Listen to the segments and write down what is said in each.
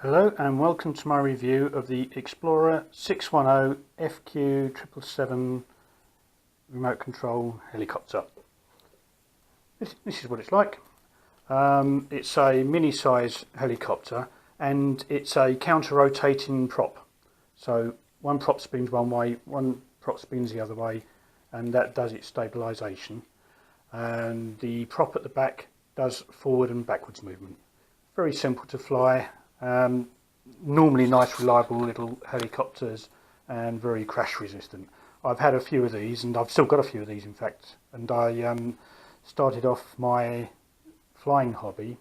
Hello and welcome to my review of the Explorer 610 FQ777 remote control helicopter. This is what it's like. It's a mini size helicopter and it's a counter rotating prop. So one prop spins one way, one prop spins the other way, and that does its stabilisation. And the prop at the back does forward and backwards movement. Very simple to fly. Normally nice reliable little helicopters and very crash resistant. I've had a few of these and I've still got a few of these in fact, and I started off my flying hobby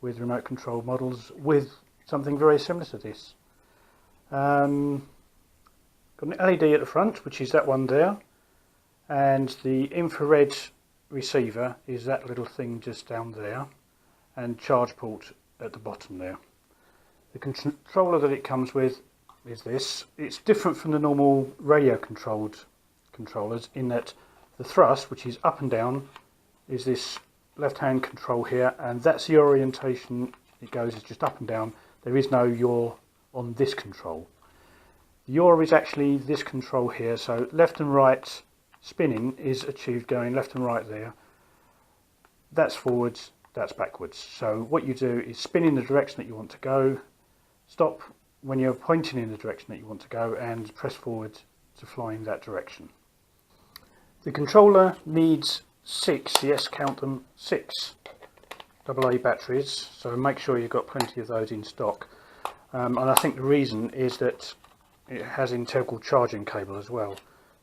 with remote control models with something very similar to this. Got an LED at the front, which is that one there, and the infrared receiver is that little thing just down there, and charge port at the bottom there. The controller that it comes with is this. It's different from the normal radio controlled controllers in that the thrust, which is up and down, is this left hand control here, and that's the orientation it goes, is just up and down. There is no yaw on this control. The yaw is actually this control here, so left and right spinning is achieved going left and right there. That's forwards, that's backwards. So what you do is spin in the direction that you want to go, stop when you're pointing in the direction that you want to go, and press forward to fly in that direction. The controller needs 6, yes, count them, 6 AA batteries, so make sure you've got plenty of those in stock. And I think the reason is that it has integral charging cable as well,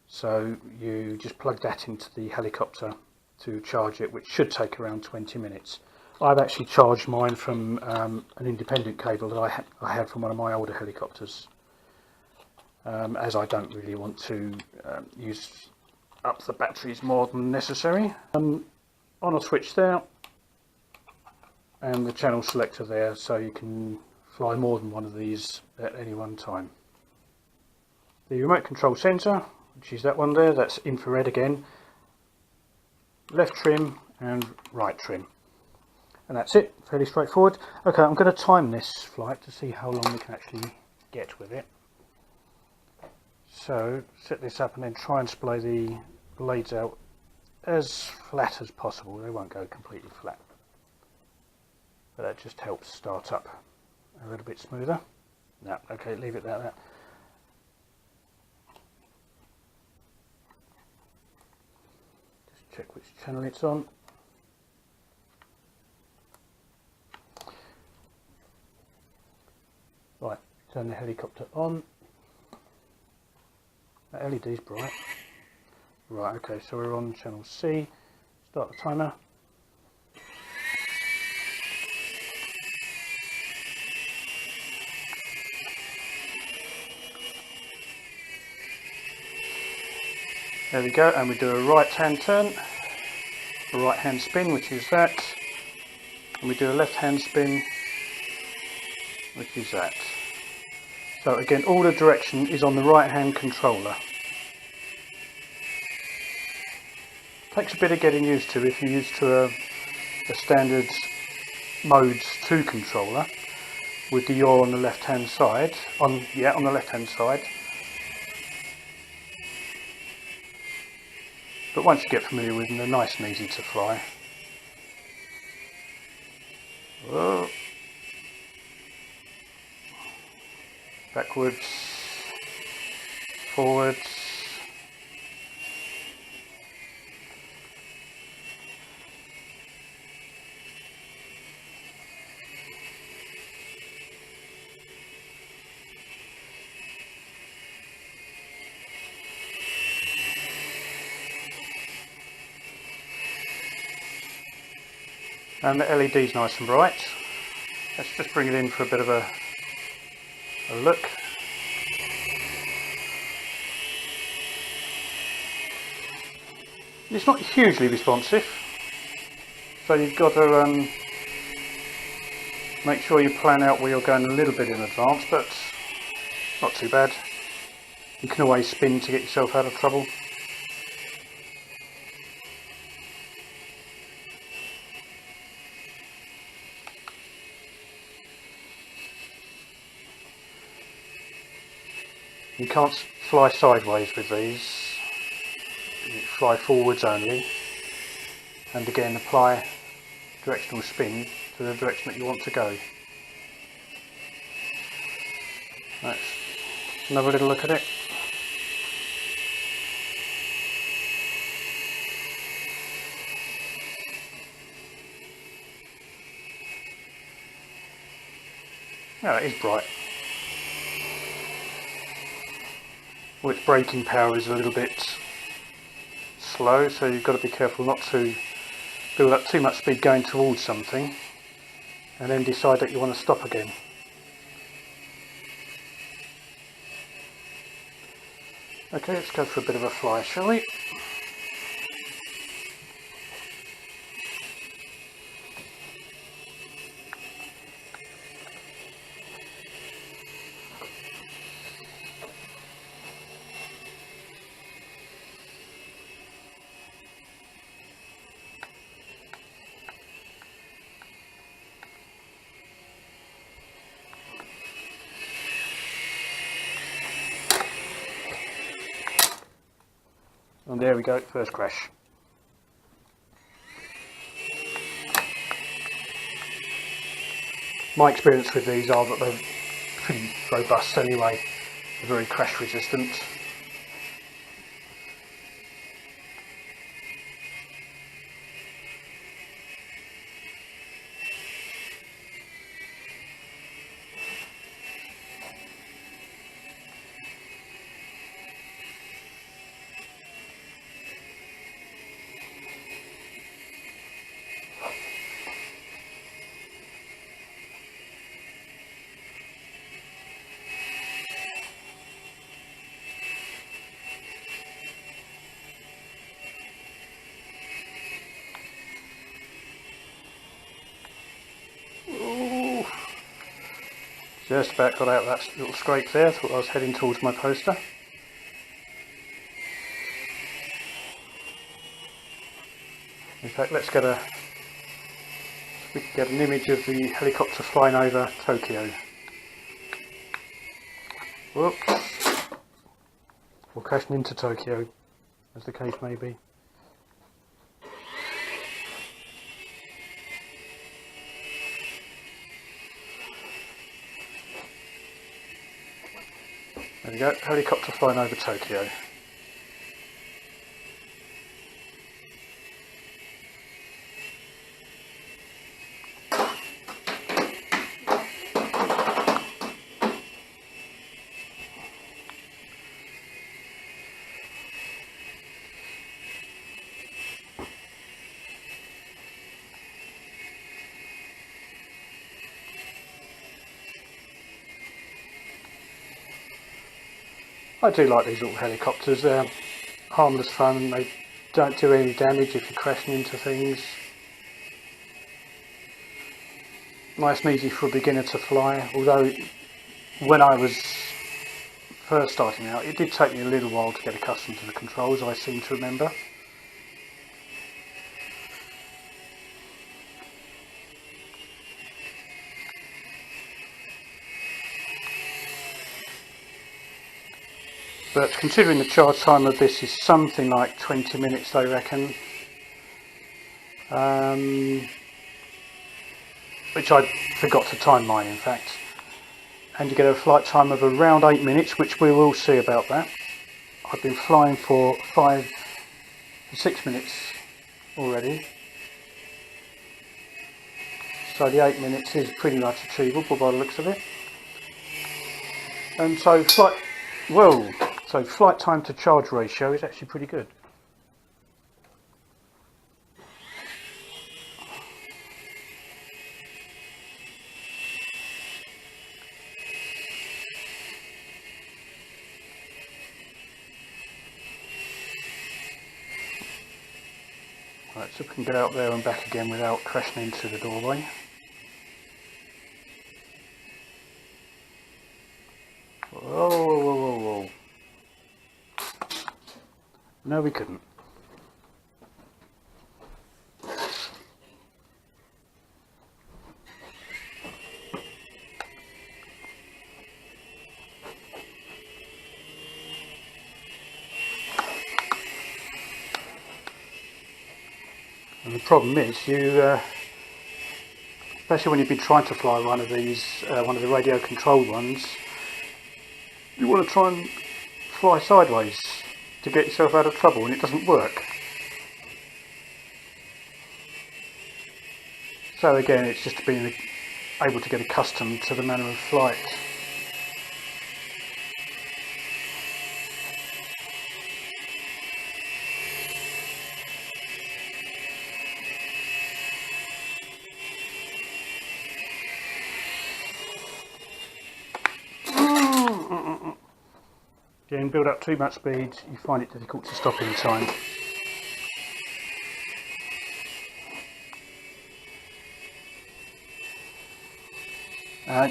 so you just plug that into the helicopter to charge it, which should take around 20 minutes. I've actually charged mine from an independent cable that I had from one of my older helicopters, as I don't really want to use up the batteries more than necessary. On a switch there, and the channel selector there, so you can fly more than one of these at any one time. The remote control sensor, which is that one there, that's infrared again, left trim and right trim. And that's it, fairly straightforward. Okay, I'm going to time this flight to see how long we can actually get with it. So, set this up and then try and splay the blades out as flat as possible. They won't go completely flat, but that just helps start up a little bit smoother. No, okay, leave it like that. Just check which channel it's on. Right, turn the helicopter on. That LED's bright. Right, okay, so we're on channel C. Start the timer. There we go, and we do a right hand turn, a right hand spin, which is that, and we do a left hand spin, which is that. So again, all the direction is on the right hand controller. Takes a bit of getting used to if you're used to a standard modes 2 controller with the yaw on the left hand side, on the left hand side. But once you get familiar with them, they're nice and easy to fly. Whoa. Backwards, forwards, and the LED's nice and bright. Let's just bring it in for a bit of a look. It's not hugely responsive, so you've got to make sure you plan out where you're going a little bit in advance, but not too bad. You can always spin to get yourself out of trouble. You can't fly sideways with these, you fly forwards only, and again apply directional spin to the direction that you want to go. Let's another little look at it. Oh, it is bright. Well, its braking power is a little bit slow, so you've got to be careful not to build up too much speed going towards something and then decide that you want to stop again. Okay, let's go for a bit of a fly, shall we? And there we go, first crash. My experience with these are that they're pretty robust anyway, they're very crash resistant. Just about got out that little scrape there, thought I was heading towards my poster. In fact, we can get an image of the helicopter flying over Tokyo. Whoops. Or crashing into Tokyo, as the case may be. There we go, helicopter flying over Tokyo. I do like these little helicopters, they're harmless fun and they don't do any damage if you're crashing into things. Nice and easy for a beginner to fly, although when I was first starting out it did take me a little while to get accustomed to the controls, I seem to remember. But considering the charge time of this is something like 20 minutes, I reckon, which I forgot to time mine in fact, and you get a flight time of around 8 minutes, which we will see about that. I've been flying for 5 to 6 minutes already, so the 8 minutes is pretty much achievable by the looks of it. And so flight time to charge ratio is actually pretty good. Right, so we can get out there and back again without crashing into the doorway. Whoa, whoa, whoa, whoa, whoa. No, we couldn't. And the problem is, especially when you've been trying to fly one of these, one of the radio controlled ones, you want to try and fly sideways to get yourself out of trouble, and it doesn't work. So again, it's just being able to get accustomed to the manner of flight. Again, build up too much speed, you find it difficult to stop in time.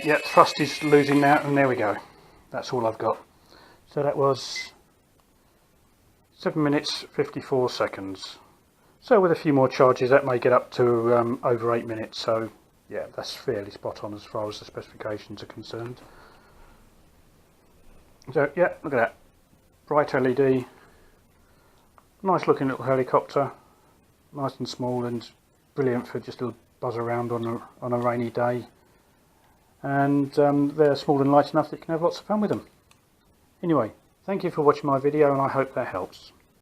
Yeah, thrust is losing now, and there we go. That's all I've got. So that was 7 minutes 54 seconds. So with a few more charges, that may get up to over 8 minutes. So yeah, that's fairly spot on as far as the specifications are concerned. So yeah, look at that. Bright LED. Nice looking little helicopter. Nice and small and brilliant for just a buzz around on a rainy day. And they're small and light enough that you can have lots of fun with them. Anyway, thank you for watching my video, and I hope that helps.